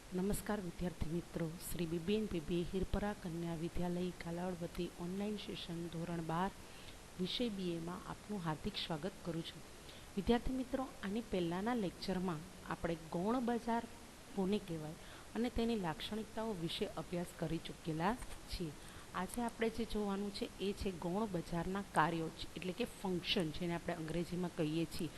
નમસ્કાર વિદ્યાર્થી મિત્રો, શ્રી બીબીએનપીબી હિરપરા કન્યા વિદ્યાલય કાલાવડ વતી ઓનલાઈન સેશન ધોરણ 12 વિષય બીએમાં આપનું હાર્દિક સ્વાગત કરું છું. વિદ્યાર્થી મિત્રો, આની પહેલાંના લેક્ચરમાં આપણે ગૌણ બજાર કોને કહેવાય અને તેની લાક્ષણિકતાઓ વિશે અભ્યાસ કરી ચૂકેલા છીએ. આજે આપણે જે જોવાનું છે એ છે ગૌણ બજારના કાર્યો, એટલે કે ફંક્શન, જેને આપણે અંગ્રેજીમાં કહીએ છીએ,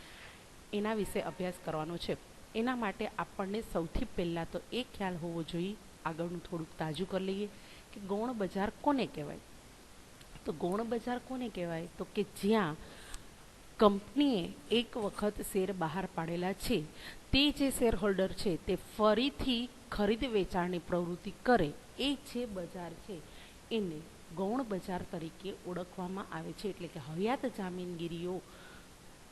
એના વિશે અભ્યાસ કરવાનો છે. એના માટે આપણને સૌથી પહેલાં તો એ ખ્યાલ હોવો જોઈએ, આગળનું થોડુંક તાજું કરી લઈએ કે ગૌણ બજાર કોને કહેવાય. તો ગૌણ બજાર કોને કહેવાય તો કે જ્યાં કંપનીએ એક વખત શેર બહાર પાડેલા છે, તે જે શેર હોલ્ડર છે તે ફરીથી ખરીદ વેચાણની પ્રવૃત્તિ કરે, એ જે બજાર છે એને ગૌણ બજાર તરીકે ઓળખવામાં આવે છે. એટલે કે હયાત જામીનગીરીઓ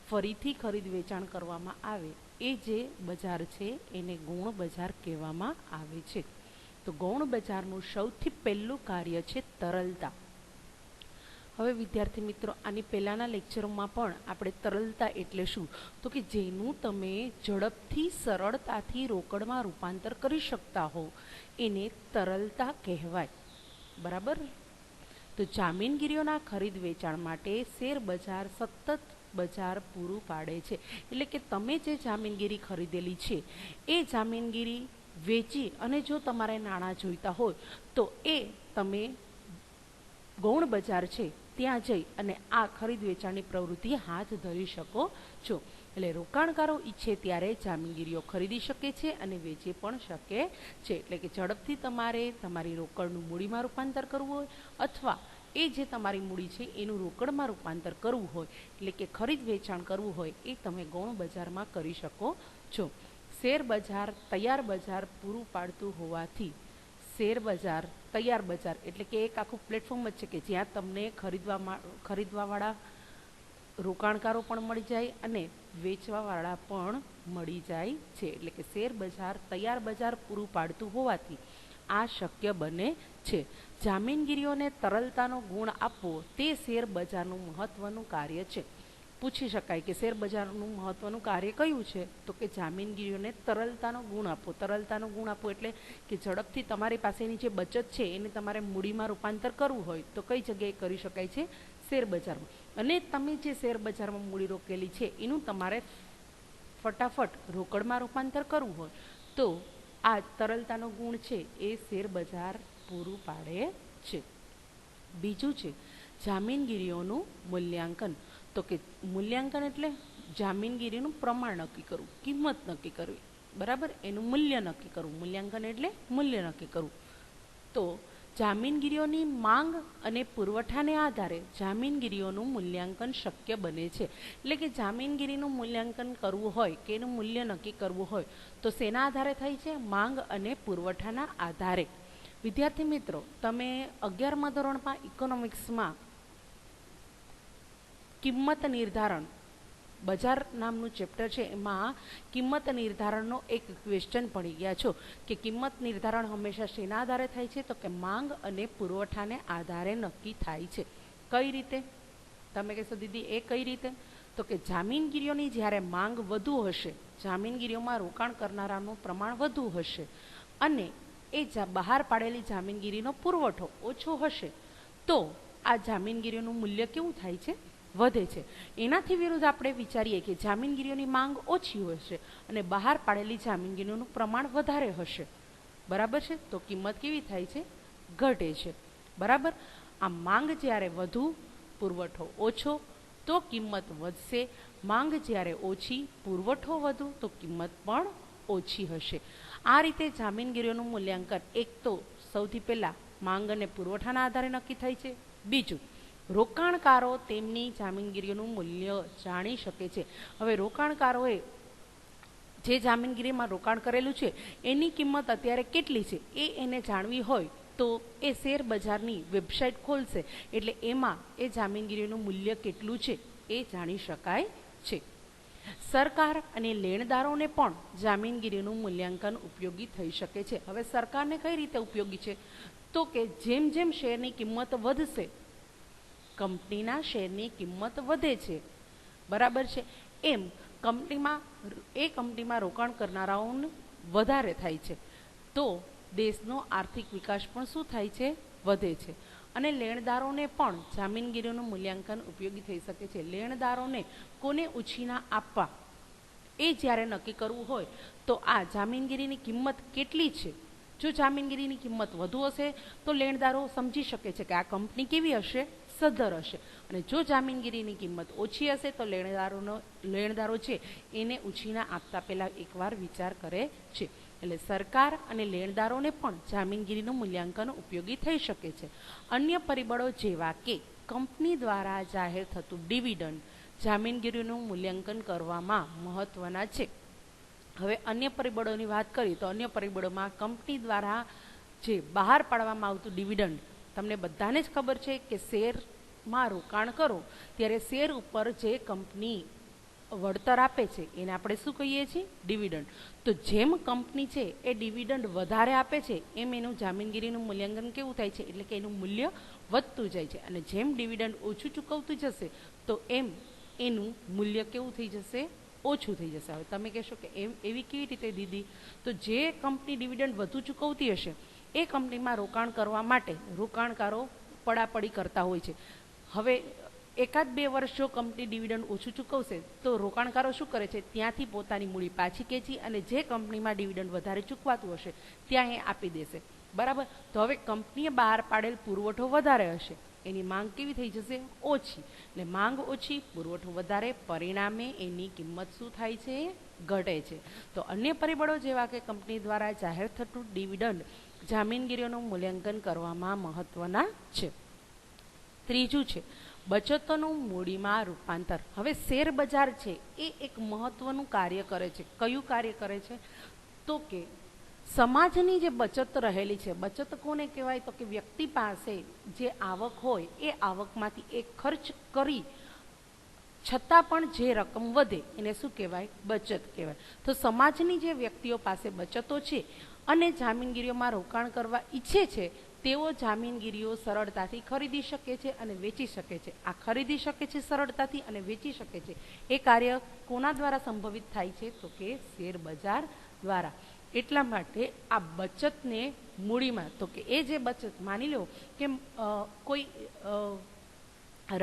ફરીથી ખરીદ વેચાણ કરવામાં આવે, એ જે બજાર છે એને ગૌણ બજાર કહેવામાં આવે છે. તો ગૌણ બજારનું સૌથી પહેલું કાર્ય છે તરલતા. હવે વિદ્યાર્થી મિત્રો, આની પહેલાંના લેક્ચરોમાં પણ આપણે તરલતા એટલે શું તો કે જેનું તમે ઝડપથી સરળતાથી રોકડમાં રૂપાંતર કરી શકતા હો એને તરલતા કહેવાય. બરાબર. તો જામીનગીરીઓના ખરીદ વેચાણ માટે શેર બજાર સતત બજાર પૂરું પાડે છે. એટલે કે તમે જે જામીનગીરી ખરીદેલી છે એ જામીનગીરી વેચી અને જો તમારે નાણાં જોઈતા હોય તો એ તમે ગૌણ બજાર છે ત્યાં જઈ અને આ ખરીદ વેચાણની પ્રવૃત્તિ હાથ ધરી શકો છો. એટલે રોકાણકારો ઈચ્છે ત્યારે જામીનગીરીઓ ખરીદી શકે છે અને વેચી પણ શકે છે. એટલે કે ઝડપથી તમારે તમારી રોકડનું મૂડીમાં રૂપાંતર કરવું હોય અથવા એ જે તમારી મૂડી છે એનું રોકડમાં રૂપાંતર કરવું હોય, એટલે કે ખરીદ વેચાણ કરવું હોય, એ તમે ગૌણ બજારમાં કરી શકો છો. શેર બજાર તૈયાર બજાર પૂરું પાડતું હોવાથી શેર બજાર તૈયાર બજાર એટલે કે એક આખું પ્લેટફોર્મ જ છે કે જ્યાં તમને ખરીદવાવાળા રોકાણકારો પણ મળી જાય અને વેચવાવાળા પણ મળી જાય છે. એટલે કે શેર બજાર તૈયાર બજાર પૂરું પાડતું હોવાથી આ શક્ય બને છે. જામીનગીરીઓને તરલતાનો ગુણ આપવો તે શેર બજારનું મહત્વનું કાર્ય છે. પૂછી શકાય કે શેર બજારનું મહત્વનું કાર્ય કયું છે તો કે જામીનગીરીઓને તરલતાનો ગુણ આપવો. તરલતાનો ગુણ આપવો એટલે કે ઝડપથી તમારી પાસેની જે બચત છે એને તમારે મૂડીમાં રૂપાંતર કરવું હોય તો કઈ જગ્યાએ કરી શકાય છે? શેર બજારમાં. અને તમે જે શેર બજારમાં મૂડી રોકેલી છે એનું તમારે ફટાફટ રોકડમાં રૂપાંતર કરવું હોય તો આ તરલતાનો ગુણ છે એ શેર બજાર પૂરું પાડે છે. બીજું છે જામીનગીરીઓનું મૂલ્યાંકન. તો કે મૂલ્યાંકન એટલે જામીનગીરીનું પ્રમાણ નક્કી કરવું, કિંમત નક્કી કરવી. બરાબર. એનું મૂલ્ય નક્કી કરવું. મૂલ્યાંકન એટલે મૂલ્ય નક્કી કરવું. તો જામીનગીરીઓની માંગ અને પુરવઠાને આધારે જામીનગીરીઓનું મૂલ્યાંકન શક્ય બને છે. એટલે કે જામીનગીરીનું મૂલ્યાંકન કરવું હોય કે એનું મૂલ્ય નક્કી કરવું હોય તો શેના આધારે થાય છે? માંગ અને પુરવઠાના આધારે. વિદ્યાર્થી મિત્રો, તમે 11મા ધોરણમાં ઇકોનોમિક્સમાં કિંમત નિર્ધારણ બજાર નામનું ચેપ્ટર છે, એમાં કિંમત નિર્ધારણનો એક ક્વેશ્ચન પડી ગયા છો કે કિંમત નિર્ધારણ હંમેશા શેના આધારે થાય છે તો કે માંગ અને પુરવઠાને આધારે નક્કી થાય છે. કઈ રીતે? તમે કહેશો દીદી એ કઈ રીતે? તો કે જામીનગીરીઓની જ્યારે માંગ વધુ હશે, જામીનગીરીઓમાં રોકાણ કરનારાનું પ્રમાણ વધુ હશે અને એ બહાર પાડેલી જામીનગીરીનો પુરવઠો ઓછો હશે તો આ જામીનગીરીઓનું મૂલ્ય કેવું થાય છે? વધે છે. એનાથી વિરુદ્ધ આપણે વિચારીએ કે જામીનગીરીઓની માંગ ઓછી હશે અને બહાર પાડેલી જામીનગીરીઓનું પ્રમાણ વધારે હશે. બરાબર છે. તો કિંમત કેવી થાય છે? ઘટે છે. બરાબર. આ માંગ જ્યારે વધુ, પુરવઠો ઓછો તો કિંમત વધશે. માંગ જ્યારે ઓછી, પુરવઠો વધુ તો કિંમત પણ ઓછી હશે. આ રીતે જામીનગીરીઓનું મૂલ્યાંકન એક તો સૌથી પહેલાં માંગ અને પુરવઠાના આધારે નક્કી થાય છે. બીજું, રોકાણકારો તેમની જામીનગીરીઓનું મૂલ્ય જાણી શકે છે. હવે રોકાણકારોએ જે જામીનગીરીમાં રોકાણ કરેલું છે એની કિંમત અત્યારે કેટલી છે એ એને જાણવી હોય તો એ શેર બજારની વેબસાઇટ ખોલશે, એટલે એમાં એ જામીનગીરીનું મૂલ્ય કેટલું છે એ જાણી શકાય છે. સરકાર અને લેણદારોને પણ જામીનગીરીનું મૂલ્યાંકન ઉપયોગી થઈ શકે છે. હવે સરકારને કઈ રીતે ઉપયોગી છે તો કે જેમ જેમ શેરની કિંમત વધશે, કંપનીના શેરની કિંમત વધે છે, બરાબર છે, એમ કંપનીમાં રોકાણ કરનારાઓને વધારે થાય છે. તો તો દેશનો આર્થિક વિકાસ પણ શું થાય છે? વધે છે. અને લેણદારોને પણ જામીનગીરીનું મૂલ્યાંકન ઉપયોગી થઈ શકે છે. લેણદારોને કોને ઉછીના આપવા એ જ્યારે નક્કી કરવું હોય તો આ જામીનગીરીની કિંમત કેટલી છે. જો જામીનગીરીની કિંમત વધુ હશે તો લેણદારો સમજી શકે છે કે આ કંપની કેવી હશે? સદ્ધર હશે. અને જો જામીનગીરીની કિંમત ઓછી હશે તો લેણદારો છે એને ઉછીના આપતા પહેલાં એકવાર વિચાર કરે છે. એટલે સરકાર અને લેણદારોને પણ જામીનગીરીનું મૂલ્યાંકન ઉપયોગી થઈ શકે છે. અન્ય પરિબળો જેવા કે કંપની દ્વારા જાહેર થતું ડિવિડન્ડ જામીનગીરીનું મૂલ્યાંકન કરવામાં મહત્ત્વના છે. હવે અન્ય પરિબળોની વાત કરીએ તો અન્ય પરિબળોમાં કંપની દ્વારા જે બહાર પાડવામાં આવતું ડિવિડન્ડ, તમને બધાને જ ખબર છે કે શેરમાં રોકાણ કરો ત્યારે શેર ઉપર જે કંપની વળતર આપે છે એને આપણે શું કહીએ છીએ? ડિવિડન્ડ. તો જેમ કંપની છે એ ડિવિડન્ડ વધારે આપે છે એમ એનું જામીનગીરીનું મૂલ્યાંકન કેવું થાય છે? એટલે કે એનું મૂલ્ય વધતું જાય છે. અને જેમ ડિવિડન્ડ ઓછું ચૂકવતું જશે તો એમ એનું મૂલ્ય કેવું થઈ જશે? ઓછું થઈ જશે. હવે તમે કહેશો કે એવી કેવી રીતે દીદી? તો જે કંપની ડિવિડન્ડ વધુ ચૂકવતી હશે એ કંપનીમાં રોકાણ કરવા માટે રોકાણકારો પડાપડી કરતા હોય છે. હવે એકાદ 2 વર્ષ જો કંપની ડિવિડન્ડ ઓછું ચૂકવશે તો રોકાણકારો શું કરે છે? ત્યાંથી પોતાની મૂડી પાછી ખેંચી અને જે કંપનીમાં ડિવિડન્ડ વધારે ચૂકવાતું હશે ત્યાં એ આપી દેશે. બરાબર. તો હવે કંપનીએ બહાર પાડેલ પુરવઠો વધારે હશે, એની માંગ કેવી થઈ જશે? ઓછી. એટલે માંગ ઓછી, પુરવઠો વધારે, પરિણામે એની કિંમત શું થાય છે? ઘટે છે. તો અન્ય પરિબળો જેવા કે કંપની દ્વારા જાહેર થતું ડિવિડન્ડ જામીનગીરીઓનું મૂલ્યાંકન કરવામાં મહત્વના છે. ત્રીજું છે બચતોનું મૂડીમાં રૂપાંતર. હવે શેર બજાર છે એ એક મહત્વનું કાર્ય કરે છે. કયું કાર્ય કરે છે? તો કે સમાજની જે બચત રહેલી છે, બચત કોને કહેવાય? તો કે વ્યક્તિ પાસે જે આવક હોય એ આવકમાંથી એક ખર્ચ કરી છતાં પણ જે રકમ વધે એને શું કહેવાય? બચત કહેવાય. તો સમાજની જે વ્યક્તિઓ પાસે બચતો છે અને જામીનગીરીઓમાં રોકાણ કરવા ઈચ્છે છે તેઓ જામીનગીરીઓ સરળતાથી ખરીદી શકે છે અને વેચી શકે છે. આ ખરીદી શકે છે સરળતાથી અને વેચી શકે છે એ કાર્ય કોના દ્વારા સંભવિત થાય છે? તો કે શેર બજાર દ્વારા. એટલા માટે આ બચતને મૂડીમાં, તો કે એ જે બચત, માની લો કે કોઈ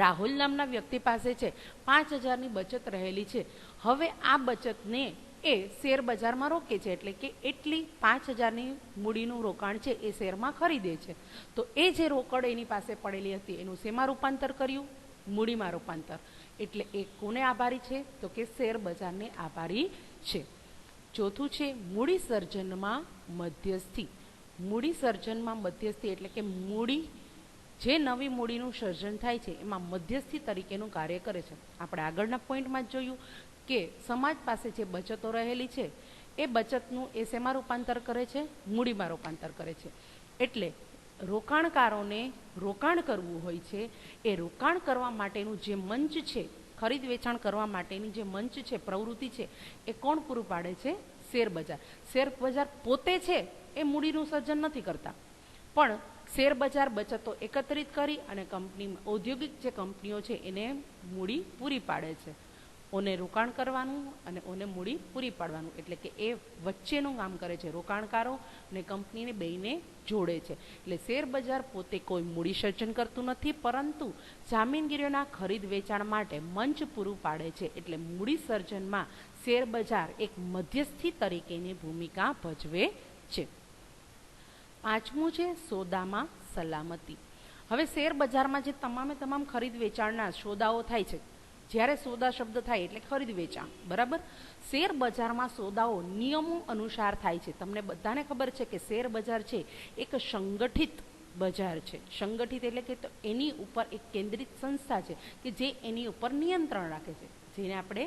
રાહુલ નામના વ્યક્તિ પાસે છે 5,000ની બચત રહેલી છે. હવે આ બચતને એ શેર બજારમાં રોકે છે, એટલે કે એટલી 5,000ની મૂડીનું રોકાણ છે એ શેરમાં ખરીદે છે. તો એ જે રોકડ એની પાસે પડેલી હતી એનું શેમાં રૂપાંતર કર્યું? મૂડીમાં રૂપાંતર. એટલે એ કોને આભારી છે? તો કે શેર બજારને આભારી છે. ચોથું છે મૂડી સર્જનમાં મધ્યસ્થી. મૂડી સર્જનમાં મધ્યસ્થી એટલે કે મૂડી, જે નવી મૂડીનું સર્જન થાય છે એમાં મધ્યસ્થી તરીકેનું કાર્ય કરે છે. આપણે આગળના પોઈન્ટમાં જ જોયું કે સમાજ પાસે જે બચતો રહેલી છે એ બચતનું એ શેમાં રૂપાંતર કરે છે? મૂડીમાં રૂપાંતર કરે છે. એટલે રોકાણકારોને રોકાણ કરવું હોય છે, એ રોકાણ કરવા માટેનું જે મંચ છે, ખરીદ વેચાણ કરવા માટેની જે મંચ છે, પ્રવૃત્તિ છે, એ કોણ પૂરું પાડે છે? શેર બજાર. શેર બજાર પોતે છે એ મૂડીનું સર્જન નથી કરતા, પણ શેર બજાર બચતો એકત્રિત કરી અને કંપની, ઔદ્યોગિક જે કંપનીઓ છે એને મૂડી પૂરી પાડે છે. ઓને રોકાણ કરવાનું અને ઓને મૂડી પૂરી પાડવાનું, એટલે કે એ વચ્ચેનું કામ કરે છે. રોકાણકારો અને કંપનીને બેયને જોડે છે. એટલે શેર બજાર પોતે કોઈ મૂડી સર્જન કરતું નથી, પરંતુ જામીનગીરીઓના ખરીદ વેચાણ માટે મંચ પૂરું પાડે છે. એટલે મૂડી સર્જનમાં શેર બજાર એક મધ્યસ્થી તરીકેની ભૂમિકા ભજવે છે. પાંચમું છે સોદામાં સલામતી. હવે શેર બજારમાં જે તમામ ખરીદ વેચાણના સોદાઓ થાય છે, જ્યારે સોદા શબ્દ થાય એટલે ખરીદ વેચાણ, બરાબર. શેર બજારમાં સોદાઓ નિયમો અનુસાર થાય છે. તમને બધાને ખબર છે કે શેર બજાર છે એક સંગઠિત બજાર છે. સંગઠિત એટલે કે તો એની ઉપર એક કેન્દ્રિત સંસ્થા છે કે જે એની ઉપર નિયંત્રણ રાખે છે, જેને આપણે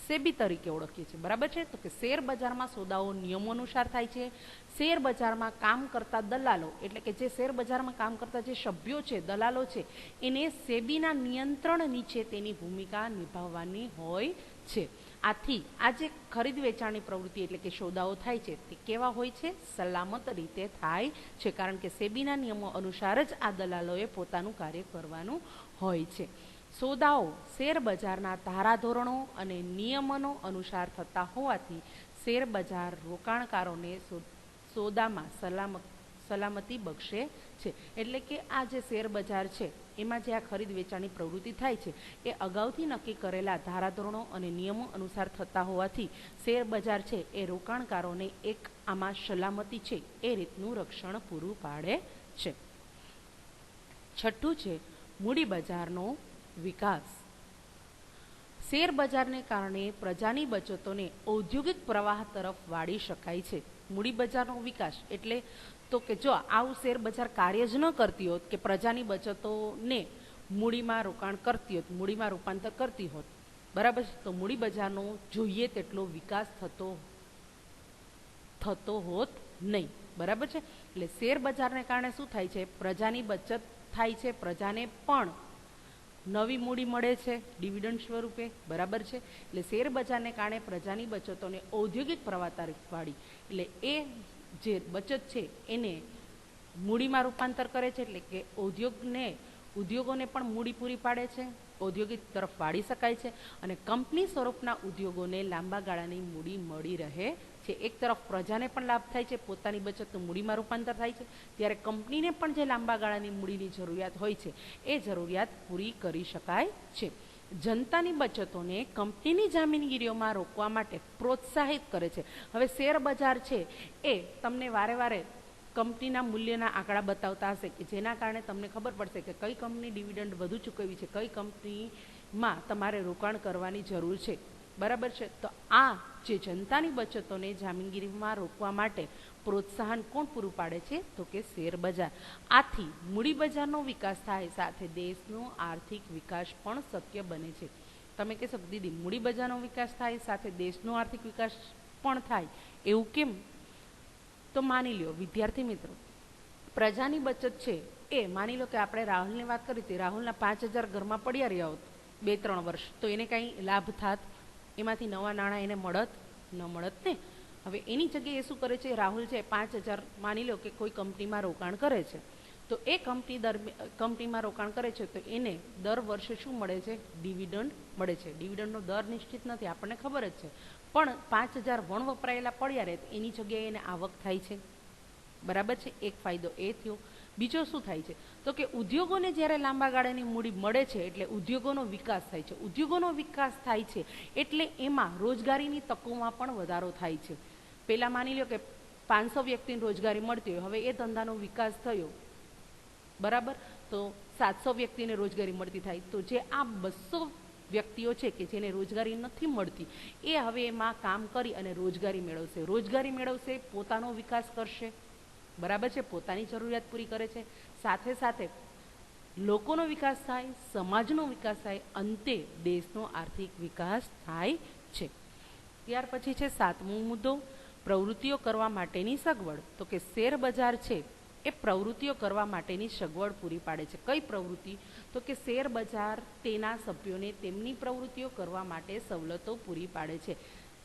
સેબી તરીકે ઓળખીએ છીએ, બરાબર છે. તો કે શેર બજારમાં સોદાઓ નિયમો અનુસાર થાય છે. શેર બજારમાં કામ કરતા દલાલો, એટલે કે જે શેર બજારમાં કામ કરતા જે સભ્યો છે, દલાલો છે, એને સેબીના નિયંત્રણ નીચે તેની ભૂમિકા નિભાવવાની હોય છે. આથી આ જે ખરીદ વેચાણની પ્રવૃત્તિ એટલે કે સોદાઓ થાય છે તે કેવા હોય છે? સલામત રીતે થાય છે, કારણ કે સેબીના નિયમો અનુસાર જ આ દલાલોએ પોતાનું કાર્ય કરવાનું હોય છે. સોદાઓ શેર બજારના ધારાધોરણો અને નિયમનો અનુસાર થતા હોવાથી શેર બજાર રોકાણકારોને સોદામાં સલામતી બક્ષે છે. એટલે કે આ જે શેર બજાર છે એમાં જે આ ખરીદ વેચાણની પ્રવૃત્તિ થાય છે એ અગાઉથી નક્કી કરેલા ધારાધોરણો અને નિયમો અનુસાર થતા હોવાથી શેર બજાર છે એ રોકાણકારોને એક આમાં સલામતી છે એ રીતનું રક્ષણ પૂરું પાડે છે. છઠ્ઠું છે મૂડી બજારનો વિકાસ. શેર બજારને કારણે પ્રજાની બચતોને ઔદ્યોગિક પ્રવાહ તરફ વાળી શકાય છે. મૂડી બજારનો વિકાસ એટલે તો કે જો આવું શેર બજાર કાર્ય જ ન કરતી હોત કે પ્રજાની બચતોને મૂડીમાં રોકાણ કરતી હોત, મૂડીમાં રૂપાંતર કરતી હોત, બરાબર છે, તો મૂડી બજારનો જોઈએ તેટલો વિકાસ થતો હોત નહીં. બરાબર છે. એટલે શેર બજારને કારણે શું થાય છે? પ્રજાની બચત થાય છે, પ્રજાને પણ નવી મૂડી મળે છે ડિવિડન્ડ સ્વરૂપે. બરાબર છે. એટલે શેર બજારને કારણે પ્રજાની બચતોને ઔદ્યોગિક પ્રવાહ તરફ વાળી, એટલે એ જે બચત છે એને મૂડીમાં રૂપાંતર કરે છે. એટલે કે ઉદ્યોગોને પણ મૂડી પૂરી પાડે છે, ઔદ્યોગિક તરફ વાળી શકાય છે, અને કંપની સ્વરૂપના ઉદ્યોગોને લાંબા ગાળાની મૂડી મળી રહે છે. એક તરફ પ્રજાને પણ લાભ થાય છે, પોતાની બચતનું મૂડીમાં રૂપાંતર થાય છે, ત્યારે કંપનીને પણ જે લાંબા ગાળાની મૂડીની જરૂરિયાત હોય છે એ જરૂરિયાત પૂરી કરી શકાય છે. જનતાની બચતોને કંપનીની જામીનગીરીઓમાં રોકવા માટે પ્રોત્સાહિત કરે છે. હવે શેર બજાર છે એ તમને વારે વારે કંપનીના મૂલ્યના આંકડા બતાવતા હશે કે જેના કારણે તમને ખબર પડશે કે કઈ કંપની ડિવિડન્ડ વધુ ચૂકવી છે, કઈ કંપનીમાં તમારે રોકાણ કરવાની જરૂર છે. બરાબર છે. તો આ જે જનતાની બચતોને જામીનગીરીમાં રોકવા માટે પ્રોત્સાહન કોણ પૂરું પાડે છે? તો કે શેર બજાર. આથી મૂડી બજારનો વિકાસ થાય સાથે દેશનો આર્થિક વિકાસ પણ શક્ય બને છે. તમે કહેશો દીદી મૂડી બજારનો વિકાસ થાય સાથે દેશનો આર્થિક વિકાસ પણ થાય એવું કેમ? તો માની લો વિદ્યાર્થી મિત્રો, પ્રજાની બચત છે એ માની લો કે આપણે રાહુલની વાત કરી હતી, રાહુલના 5,000 ઘરમાં પડ્યા રહ્યા હોત 2-3 વર્ષ, તો એને કાંઈ લાભ થાત? એમાંથી નવા નાણાં એને મળત ન મળત ને? હવે એની જગ્યાએ શું કરે છે? રાહુલ છે 5,000 માની લો કે કોઈ કંપનીમાં રોકાણ કરે છે, તો એ કંપનીમાં રોકાણ કરે છે તો એને દર વર્ષે શું મળે છે? ડિવિડન્ડ મળે છે. ડિવિડન્ડનો દર નિશ્ચિત નથી, આપણને ખબર જ છે, પણ 5,000 વણ વપરાયેલા પડ્યા રહે એની જગ્યાએ એને આવક થાય છે. બરાબર છે. એક ફાયદો એ થયો. બીજો શું થાય છે? તો કે ઉદ્યોગોને જ્યારે લાંબા ગાળાની મૂડી મળે છે એટલે ઉદ્યોગોનો વિકાસ થાય છે. ઉદ્યોગોનો વિકાસ થાય છે એટલે એમાં રોજગારીની તકોમાં પણ વધારો થાય છે. પહેલાં માની લો કે 500 વ્યક્તિને રોજગારી મળતી હોય, હવે એ ધંધાનો વિકાસ થયો, બરાબર, તો 700 વ્યક્તિને રોજગારી મળતી થાય. તો જે આ 200 વ્યક્તિઓ છે કે જેને રોજગારી નથી મળતી એ હવે એમાં કામ કરી અને રોજગારી મેળવશે, પોતાનો વિકાસ કરશે. બરાબર છે. પોતાની જરૂરિયાત પૂરી કરે છે, સાથે સાથે લોકોનો વિકાસ થાય, સમાજનો વિકાસ થાય, અંતે દેશનો આર્થિક વિકાસ થાય છે. ત્યાર પછી છે 7મો મુદ્દો, પ્રવૃત્તિઓ કરવા માટેની સગવડ. તો કે શેર બજાર છે એ પ્રવૃત્તિઓ કરવા માટેની સગવડ પૂરી પાડે છે. કઈ પ્રવૃત્તિ? તો કે શેર બજાર તેના સભ્યોને તેમની પ્રવૃત્તિઓ કરવા માટે સવલતો પૂરી પાડે છે.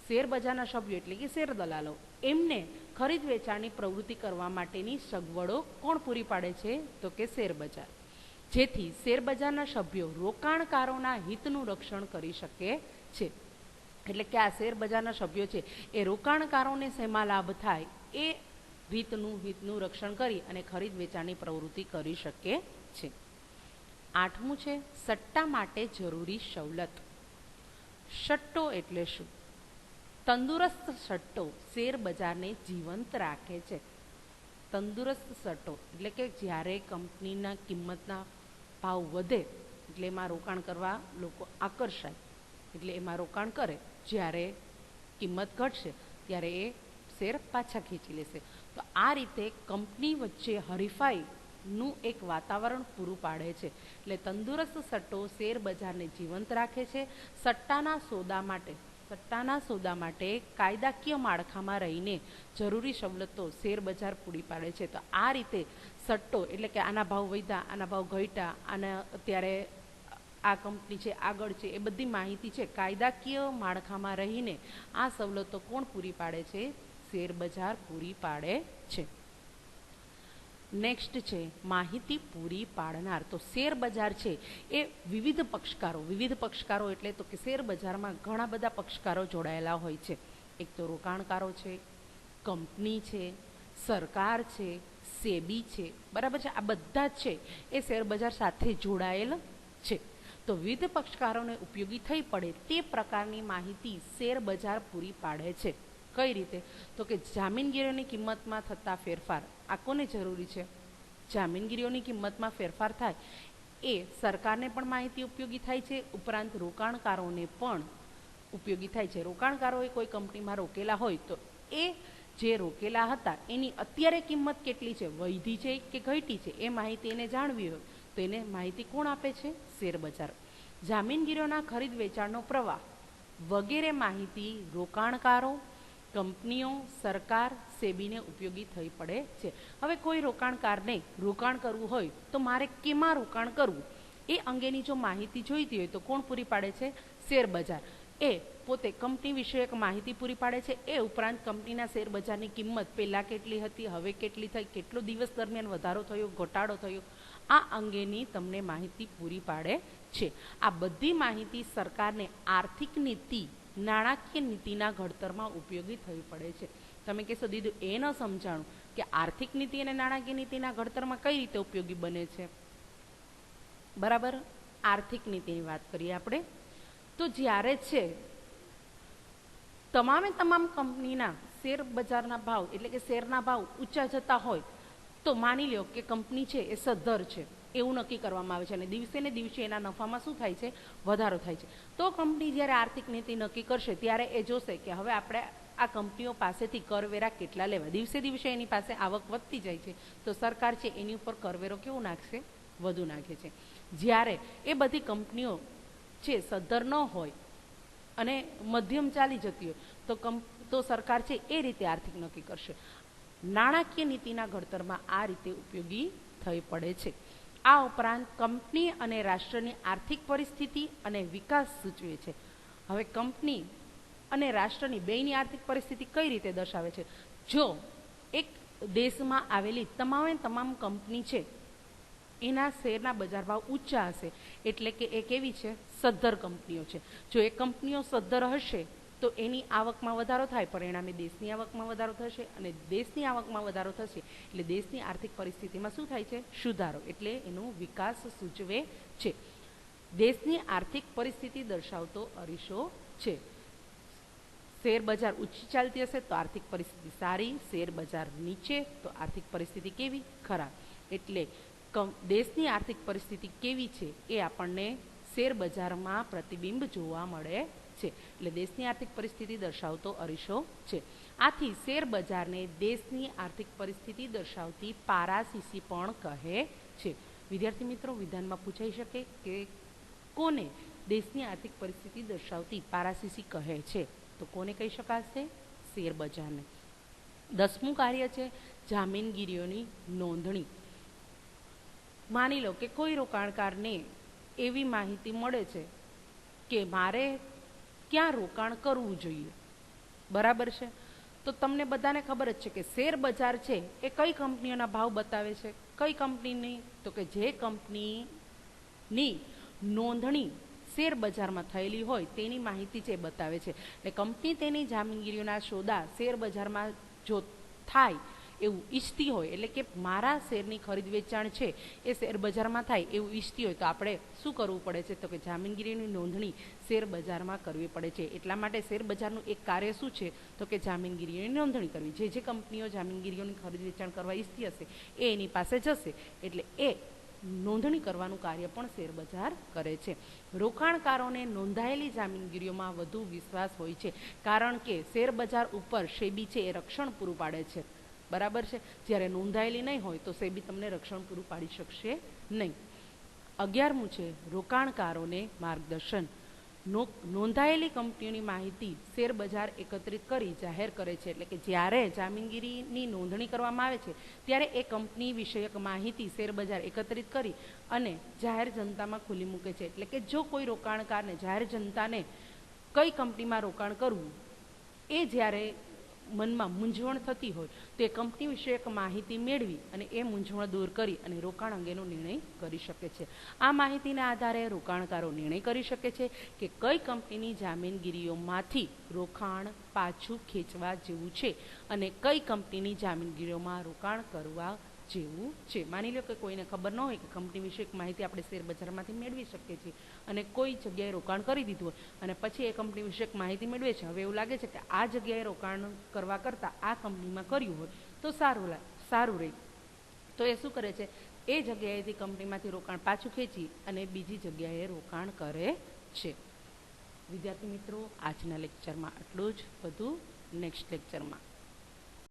શેર બજારના સભ્યો એટલે કે શેર દલાલો, એમને ખરીદ વેચાણની પ્રવૃત્તિ કરવા માટેની સગવડો કોણ પૂરી પાડે છે? તો કે શેર બજાર. જેથી શેર બજારના સભ્યો રોકાણકારોના હિતનું રક્ષણ કરી શકે છે. એટલે કે આ શેર બજારના સભ્યો છે એ રોકાણકારોને શેમાં લાભ થાય એ હિતનું રક્ષણ કરી અને ખરીદ વેચાણની પ્રવૃત્તિ કરી શકે છે. 8મું છે સટ્ટા માટે જરૂરી સવલત. સટ્ટો એટલે શું? તંદુરસ્ત સટ્ટો શેર બજારને જીવંત રાખે છે. તંદુરસ્ત સટ્ટો એટલે કે જ્યારે કંપનીના કિંમતના ભાવ વધે એટલે એમાં રોકાણ કરવા લોકો આકર્ષાય એટલે એમાં રોકાણ કરે, જ્યારે કિંમત ઘટશે ત્યારે એ શેર પાછા ખેંચી લેશે. તો આ રીતે કંપની વચ્ચે હરીફાઈનું એક વાતાવરણ પૂરું પાડે છે. એટલે તંદુરસ્ત સટ્ટો શેર બજારને જીવંત રાખે છે. સટ્ટાના સોદા માટે કાયદાકીય માળખામાં રહીને જરૂરી સવલતો શેર બજાર પૂરી પાડે છે. તો આ રીતે સટ્ટો એટલે કે આના ભાવ વધ્યા, આના ભાવ ઘટ્યા, આના અત્યારે આ કંપની છે આગળ છે, એ બધી માહિતી છે કાયદાકીય માળખામાં રહીને આ સવલતો કોણ પૂરી પાડે છે? શેર બજાર પૂરી પાડે છે. નેક્સ્ટ છે માહિતી પૂરી પાડનાર. તો શેર બજાર છે એ વિવિધ પક્ષકારો એટલે તો કે શેર બજારમાં ઘણા બધા પક્ષકારો જોડાયેલા હોય છે. એક તો રોકાણકારો છે, કંપની છે, સરકાર છે, સેબી છે, બરાબર છે, આ બધા જ છે એ શેરબજાર સાથે જોડાયેલ છે. તો વિવિધ પક્ષકારોને ઉપયોગી થઈ પડે તે પ્રકારની માહિતી શેરબજાર પૂરી પાડે છે. કઈ રીતે? તો કે જામીનગીરીઓની કિંમતમાં થતા ફેરફાર આ કોને જરૂરી છે? જામીનગીરીઓની કિંમતમાં ફેરફાર થાય એ સરકારને પણ માહિતી ઉપયોગી થાય છે, ઉપરાંત રોકાણકારોને પણ ઉપયોગી થાય છે. રોકાણકારોએ કોઈ કંપનીમાં રોકેલા હોય તો એ જે રોકેલા હતા એની અત્યારે કિંમત કેટલી છે, વધી છે કે ઘટી છે, એ માહિતી એને જાણવી હોય તો એને માહિતી કોણ આપે છે? શેરબજાર. જામીનગીરીઓના ખરીદ વેચાણનો પ્રવાહ વગેરે માહિતી રોકાણકારો, કંપનીઓ, સરકાર, સેબીને ઉપયોગી થઈ પડે છે. હવે કોઈ રોકાણકારને રોકાણ કરવું હોય તો મારે કેમાં રોકાણ કરવું એ અંગેની જો માહિતી જોઈતી હોય તો કોણ પૂરી પાડે છે? શેરબજાર. એ પોતે કંપની વિષયક માહિતી પૂરી પાડે છે. એ ઉપરાંત કંપનીના શેરબજારની કિંમત પહેલાં કેટલી હતી, હવે કેટલી થઈ, કેટલો દિવસ દરમિયાન વધારો થયો, ઘટાડો થયો, આ અંગેની તમને માહિતી પૂરી પાડે છે. આ બધી માહિતી સરકારને આર્થિક નીતિ, નાણાકીય નીતિના ઘડતરમાં ઉપયોગી થઈ પડે છે. તમે કહેશો દીદુ એ ન સમજાણું કે આર્થિક નીતિ અને નાણાકીય નીતિના ઘડતરમાં કઈ રીતે ઉપયોગી બને છે. બરાબર, આર્થિક નીતિની વાત કરીએ આપણે તો જ્યારે છે તમામ કંપનીના શેર બજારના ભાવ એટલે કે શેરના ભાવ ઊંચા જતા હોય તો માની લો કે કંપની છે એ સદ્ધર છે એવું નક્કી કરવામાં આવે છે અને દિવસે ને દિવસે એના નફામાં શું થાય છે? વધારો થાય છે. તો કંપની જ્યારે આર્થિક નીતિ નક્કી કરશે ત્યારે એ જોશે કે હવે આપણે આ કંપનીઓ પાસેથી કરવેરા કેટલા લેવા. દિવસે દિવસે એની પાસે આવક વધતી જાય છે તો સરકાર છે એની ઉપર કરવેરો કેવો નાખશે? વધુ નાખે છે. જ્યારે એ બધી કંપનીઓ છે સદ્ધર ન હોય અને મધ્યમ ચાલી જતી હોય તો સરકાર છે એ રીતે આર્થિક નક્કી કરશે. નાણાકીય નીતિના ઘડતરમાં આ રીતે ઉપયોગી થઈ પડે છે. આ ઉપરાંત કંપની અને રાષ્ટ્રની આર્થિક પરિસ્થિતિ અને વિકાસ સૂચવે છે. હવે કંપની અને રાષ્ટ્રની બેયની આર્થિક પરિસ્થિતિ કઈ રીતે દર્શાવે છે? જો એક દેશમાં આવેલી તમામ કંપની છે એના શેરના બજાર ભાવ ઊંચા હશે એટલે કે એ કેવી છે? સદ્ધર કંપનીઓ છે. જો એ કંપનીઓ સદ્ધર હશે તો એની આવકમાં વધારો થાય, પરિણામે દેશની આવકમાં વધારો થશે અને દેશની આવકમાં વધારો થશે એટલે દેશની આર્થિક પરિસ્થિતિમાં શું થાય છે? સુધારો, એટલે એનો વિકાસ સૂચવે છે. દેશની આર્થિક પરિસ્થિતિ દર્શાવતો અરીસો છે. શેર બજાર ઊંચી ચાલતી હશે તો આર્થિક પરિસ્થિતિ સારી, શેર બજાર નીચે તો આર્થિક પરિસ્થિતિ કેવી? ખરાબ. એટલે દેશની આર્થિક પરિસ્થિતિ કેવી છે એ આપણને શેર બજારમાં પ્રતિબિંબ જોવા મળે છે. એટલે દેશની આર્થિક પરિસ્થિતિ દર્શાવતો અરીસો છે. આથી શેર બજારને દેશની આર્થિક પરિસ્થિતિ દર્શાવતી પારાશીશી પણ કહે છે. વિદ્યાર્થી મિત્રો, વિધાનમાં પૂછાઈ શકે કે કોને દેશની આર્થિક પરિસ્થિતિ દર્શાવતી પારાશીશી કહે છે? તો કોને કહી શકાશે? શેર બજારને. 10મું કાર્ય છે જામીનગીરીઓની નોંધણી. માની લો કે કોઈ રોકાણકારને એવી માહિતી મળે છે કે મારે ક્યાં રોકાણ કરવું જોઈએ, બરાબર છે? તો તમને બધાને ખબર જ છે કે શેર બજાર છે એ કઈ કંપનીઓના ભાવ બતાવે છે? કઈ કંપનીની? તો કે જે કંપનીની નોંધણી શેર બજારમાં થયેલી હોય તેની માહિતી છે બતાવે છે. એટલે કંપની તેની જામીનગીરીઓના સોદા શેર બજારમાં જો થાય એવું ઈચ્છતી હોય, એટલે કે મારા શેરની ખરીદ વેચાણ છે એ શેર બજારમાં થાય એવું ઈચ્છતી હોય તો આપણે શું કરવું પડે છે? તો કે જામીનગીરીની નોંધણી શેર બજારમાં કરવી પડે છે. એટલા માટે શેર બજારનું એક કાર્ય શું છે? તો કે જામીનગીરીની નોંધણી કરવી. જે કંપનીઓ જામીનગીરીઓની ખરીદ વેચાણ કરવા ઈચ્છતી હશે એ એની પાસે જશે એટલે એ નોંધણી કરવાનું કાર્ય પણ શેર બજાર કરે છે. રોકાણકારોને નોંધાયેલી જામીનગીરીઓમાં વધુ વિશ્વાસ હોય છે કારણ કે શેર બજાર ઉપર સેબી છે એ રક્ષણ પૂરું પાડે છે, બરાબર છે? જ્યારે નોંધાયેલી નહીં હોય તો સેબી તમને રક્ષણ પૂરું પાડી શકશે નહીં. 11મું છે રોકાણકારોને માર્ગદર્શન. નોંધાયેલી કંપનીઓની માહિતી શેર બજાર એકત્રિત કરી જાહેર કરે છે. એટલે કે જ્યારે જામીનગીરીની નોંધણી કરવામાં આવે છે ત્યારે એ કંપની વિષયક માહિતી શેર બજાર એકત્રિત કરી અને જાહેર જનતામાં ખુલ્લી મૂકે છે. એટલે કે જો કોઈ રોકાણકારને જાહેર જનતાને કઈ કંપનીમાં રોકાણ કરવું એ જ્યારે મનમાં મૂંઝવણ થતી હોય તો એ કંપની વિશે એક માહિતી મેળવી અને એ મૂંઝવણ દૂર કરી અને રોકાણ અંગેનો નિર્ણય કરી શકે છે. આ માહિતીના આધારે રોકાણકારો નિર્ણય કરી શકે છે કે કઈ કંપનીની જામીનગીરીઓમાંથી રોકાણ પાછું ખેંચવા જેવું છે અને કઈ કંપનીની જામીનગીરીઓમાં રોકાણ કરવા જેવું છે. માની લો કે કોઈને ખબર ન હોય કે કંપની વિશે એક માહિતી આપણે શેર બજારમાંથી મેળવી શકીએ છીએ અને કોઈ જગ્યાએ રોકાણ કરી દીધું હોય અને પછી એ કંપની વિશે એક માહિતી મેળવે છે. હવે એવું લાગે છે કે આ જગ્યાએ રોકાણ કરવા કરતાં આ કંપનીમાં કર્યું હોય તો સારું રહે. તો એ શું કરે છે, એ જગ્યાએથી કંપનીમાંથી રોકાણ પાછું ખેંચી અને બીજી જગ્યાએ રોકાણ કરે છે. વિદ્યાર્થી મિત્રો, આજના લેક્ચરમાં આટલું જ. બધું નેક્સ્ટ લેક્ચરમાં.